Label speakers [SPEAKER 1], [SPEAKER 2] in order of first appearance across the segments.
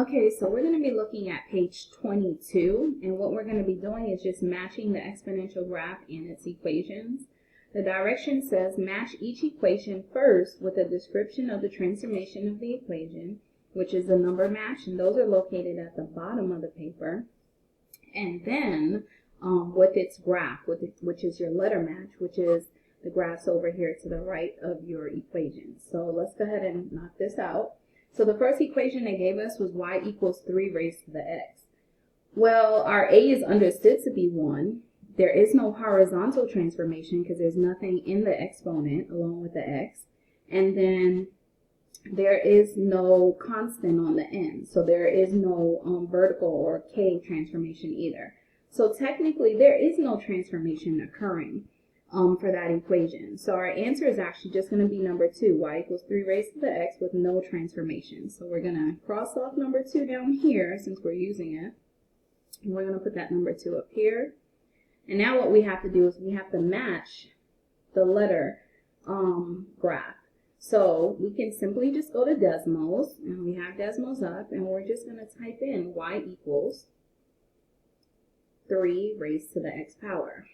[SPEAKER 1] Okay, so we're going to be looking at page 22, and what we're going to be doing is just matching the exponential graph and its equations. The direction says match each equation first with a description of the transformation of the equation, which is the number match, and those are located at the bottom of the paper, and then with its graph, which is your letter match, which is the graphs over here to the right of your equation. So let's go ahead and knock this out. So the first equation they gave us was y equals 3 raised to the x. Well, our a is understood to be 1. There is no horizontal transformation because there's nothing in the exponent along with the x. And then there is no constant on the end. So there is no vertical or k transformation either. So technically there is no transformation occurring for that equation. So our answer is actually just going to be number 2, y equals 3 raised to the x with no transformation. So we're going to cross off number 2 down here since we're using it. And we're going to put that number 2 up here. And now what we have to do is we have to match the letter graph. So we can simply just go to Desmos, and we have Desmos up, and we're just going to type in y equals 3 raised to the x power.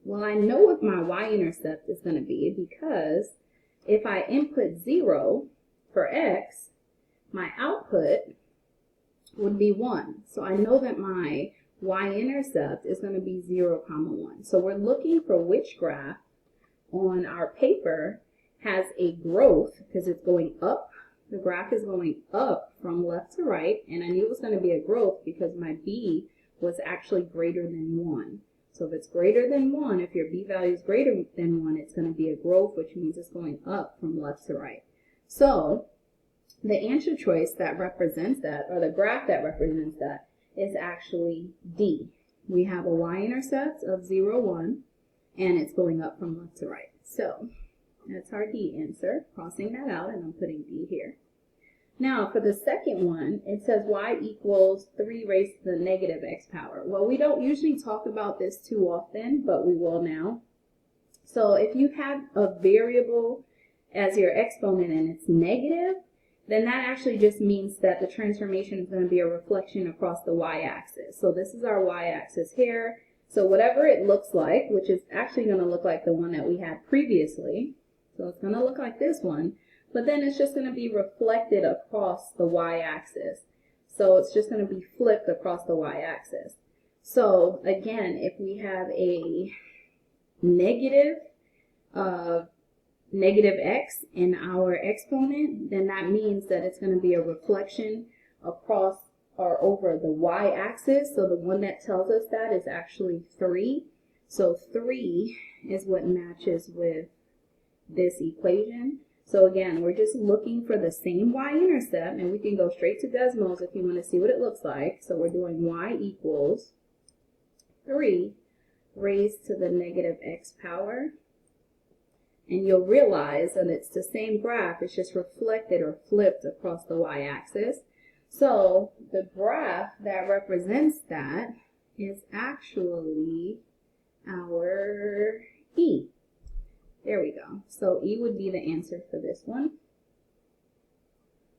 [SPEAKER 1] Well, I know what my y-intercept is going to be because if I input 0 for x, my output would be 1. So I know that my y-intercept is going to be 0, 1. So we're looking for which graph on our paper has a growth because it's going up. The graph is going up from left to right, and I knew it was going to be a growth because my b was actually greater than 1. So if it's greater than 1, if your b value is greater than 1, it's going to be a growth, which means it's going up from left to right. So the answer choice that represents that, or the graph that represents that, is actually D. We have a y-intercept of 0, 1, and it's going up from left to right. So that's our D answer. Crossing that out, and I'm putting D here. Now, for the second one, it says y equals 3 raised to the negative x power. Well, we don't usually talk about this too often, but we will now. So if you have a variable as your exponent and it's negative, then that actually just means that the transformation is going to be a reflection across the y-axis. So this is our y-axis here. So whatever it looks like, which is actually going to look like the one that we had previously, so it's going to look like this one, but then it's just going to be reflected across the y-axis. So it's just going to be flipped across the y-axis. So again, if we have a negative x in our exponent, then that means that it's going to be a reflection across or over the y-axis. So the one that tells us that is actually 3. So 3 is what matches with this equation. So again, we're just looking for the same y-intercept, and we can go straight to Desmos if you want to see what it looks like. So we're doing y equals 3 raised to the negative x power. And you'll realize that it's the same graph, it's just reflected or flipped across the y-axis. So the graph that represents that is actually our E. There we go. So E would be the answer for this one.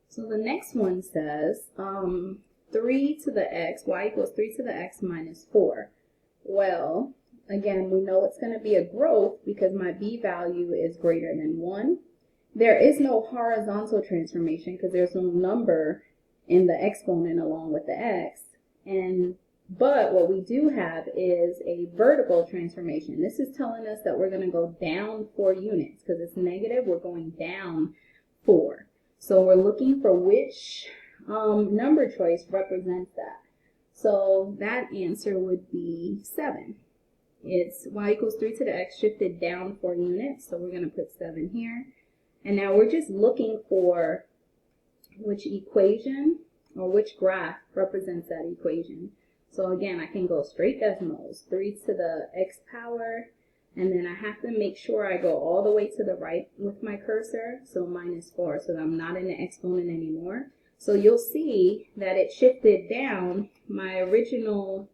[SPEAKER 1] So the next one says 3 to the x, y equals 3 to the x minus 4. Well, again, we know it's going to be a growth because my b value is greater than 1. There is no horizontal transformation because there's no number in the exponent along with the x. But what we do have is a vertical transformation. This is telling us that we're going to go down 4 units because it's negative. We're going down 4. So we're looking for which number choice represents that. So that answer would be 7. It's y equals 3 to the x shifted down 4 units. So we're going to put 7 here. And now we're just looking for which equation or which graph represents that equation. So again, I can go straight Desmos, 3 to the x power, and then I have to make sure I go all the way to the right with my cursor, so minus 4, so that I'm not in the exponent anymore. So you'll see that it shifted down. My original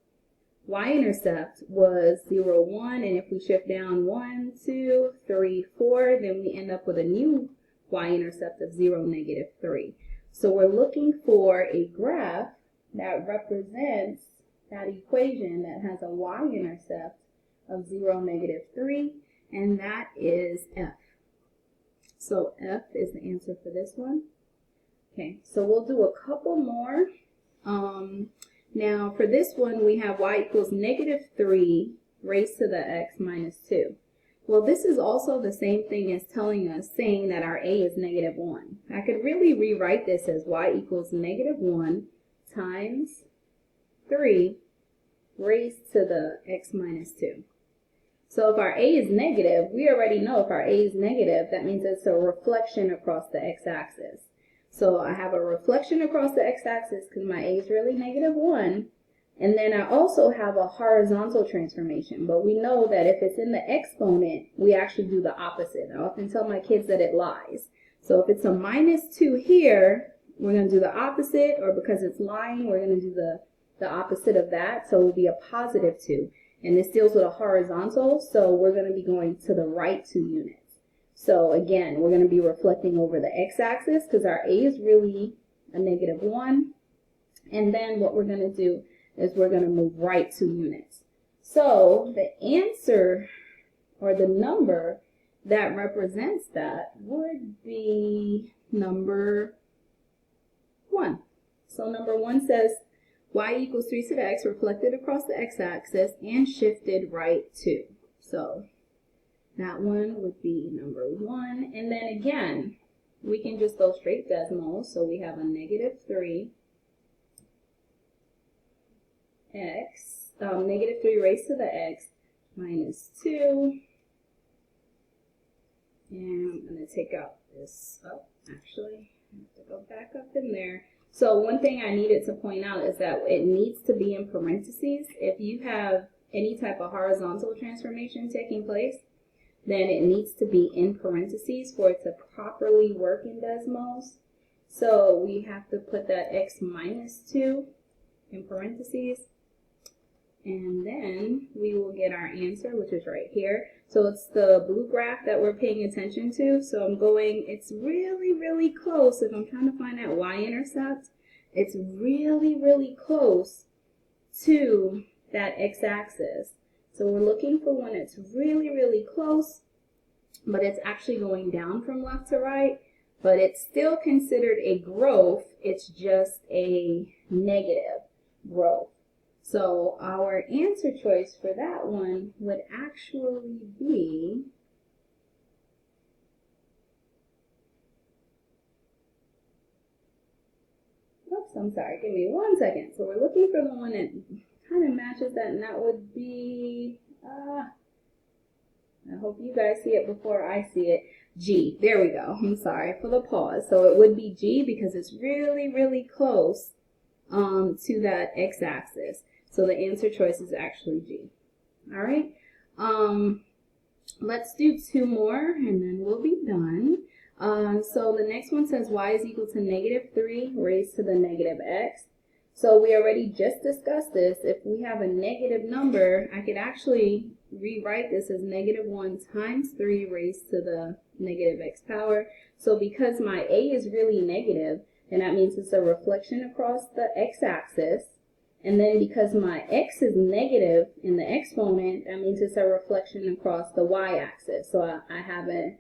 [SPEAKER 1] y-intercept was 0, 1, and if we shift down 1, 2, 3, 4, then we end up with a new y-intercept of 0, negative 3. So we're looking for a graph that represents that equation that has a y-intercept of 0, -3, and that is f. So f is the answer for this one. Okay, so we'll do a couple more. Now for this one, we have y equals -3 raised to the x minus 2. Well, this is also the same thing as saying that our a is -1. I could really rewrite this as y equals -1 times 3 raised to the x minus 2. So if our a is negative, we already know if our a is negative, that means it's a reflection across the x-axis. So I have a reflection across the x-axis because my a is really -1. And then I also have a horizontal transformation. But we know that if it's in the exponent, we actually do the opposite. I often tell my kids that it lies. So if it's a -2 here, we're going to do the opposite. Or because it's lying, we're going to do the opposite of that. So it will be a +2. And this deals with a horizontal. So we're going to be going to the right 2 units. So again, we're going to be reflecting over the x-axis because our a is really a -1. And then what we're going to do is we're going to move right 2 units. So the answer or the number that represents that would be number 1. So number 1 says y equals 3 to the x reflected across the x-axis and shifted right 2. So that one would be number 1. And then again, we can just go straight decimals. So we have a -3 x, -3 raised to the x minus 2. And I'm going to take out this up, actually. I have to go back up in there. So one thing I needed to point out is that it needs to be in parentheses. If you have any type of horizontal transformation taking place, then it needs to be in parentheses for it to properly work in decimals. So we have to put that x minus 2 in parentheses. And then we will get our answer, which is right here. So it's the blue graph that we're paying attention to. So I'm going, it's really, really close. If I'm trying to find that y-intercept, it's really, really close to that x-axis. So we're looking for one that's really, really close, but it's actually going down from left to right. But it's still considered a growth. It's just a negative growth. So our answer choice for that one would actually be oops, I'm sorry, give me 1 second. So we're looking for the one that kind of matches that, and that would be, I hope you guys see it before I see it, G. There we go. I'm sorry for the pause. So it would be G because it's really, really close to that x-axis. So the answer choice is actually G. All right. Let's do 2 more and then we'll be done. So the next one says y is equal to -3 raised to the -x. So we already just discussed this. If we have a negative number, I could actually rewrite this as -1 times 3 raised to the -x power. So because my a is really negative, then that means it's a reflection across the x-axis. And then because my x is negative in the exponent, that means it's a reflection across the y-axis. So I have a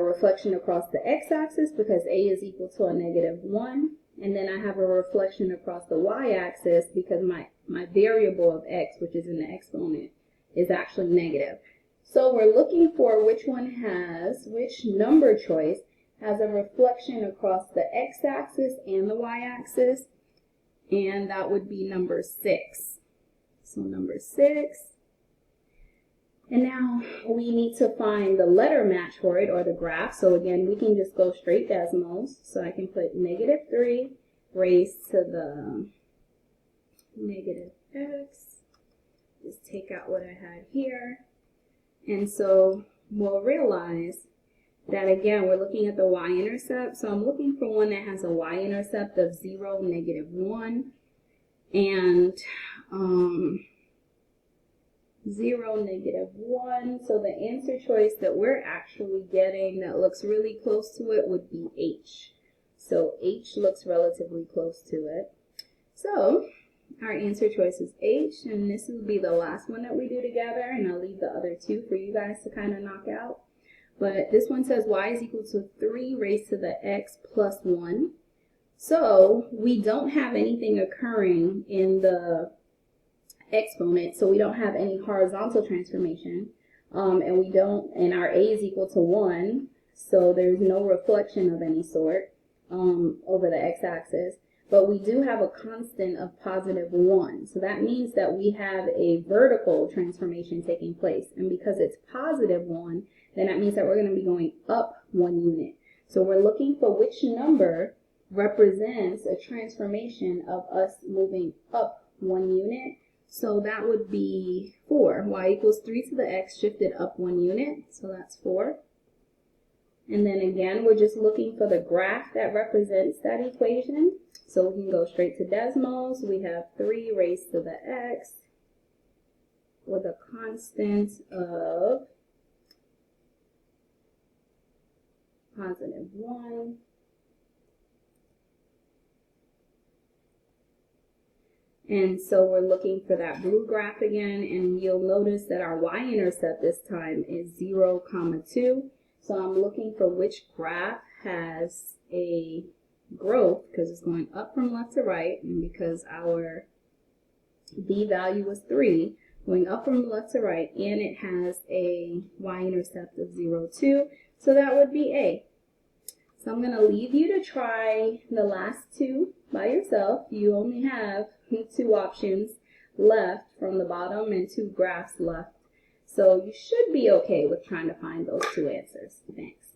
[SPEAKER 1] reflection across the x-axis because a is equal to a -1. And then I have a reflection across the y-axis because my variable of x, which is in the exponent, is actually negative. So we're looking for which number choice has a reflection across the x-axis and the y-axis. And that would be number 6. So number 6. And now we need to find the letter match for it, or the graph. So again, we can just go straight decimals. So I can put -3 raised to the -x. Just take out what I had here. And so we'll realize that again, we're looking at the y-intercept. So I'm looking for one that has a y-intercept of 0, -1, and 0, -1. So the answer choice that we're actually getting that looks really close to it would be H. So H looks relatively close to it. So our answer choice is H, and this will be the last one that we do together, and I'll leave the other two for you guys to kind of knock out. But this one says y is equal to 3 raised to the x plus 1. So we don't have anything occurring in the exponent, so we don't have any horizontal transformation, and our a is equal to 1, so there's no reflection of any sort over the x-axis. But we do have a constant of positive 1. So that means that we have a vertical transformation taking place. And because it's positive 1, then that means that we're going to be going up 1 unit. So we're looking for which number represents a transformation of us moving up 1 unit. So that would be 4. Y equals 3 to the x shifted up 1 unit. So that's 4. And then again, we're just looking for the graph that represents that equation. So we can go straight to decimals. We have 3 raised to the x with a constant of positive 1. And so we're looking for that blue graph again, and you'll notice that our y-intercept this time is 0, 2. So I'm looking for which graph has a growth, because it's going up from left to right, and because our b value was 3, going up from left to right, and it has a y-intercept of 0, 2. So that would be A. So I'm going to leave you to try the last two by yourself. You only have 2 options left from the bottom and 2 graphs left. So you should be okay with trying to find those 2 answers. Thanks.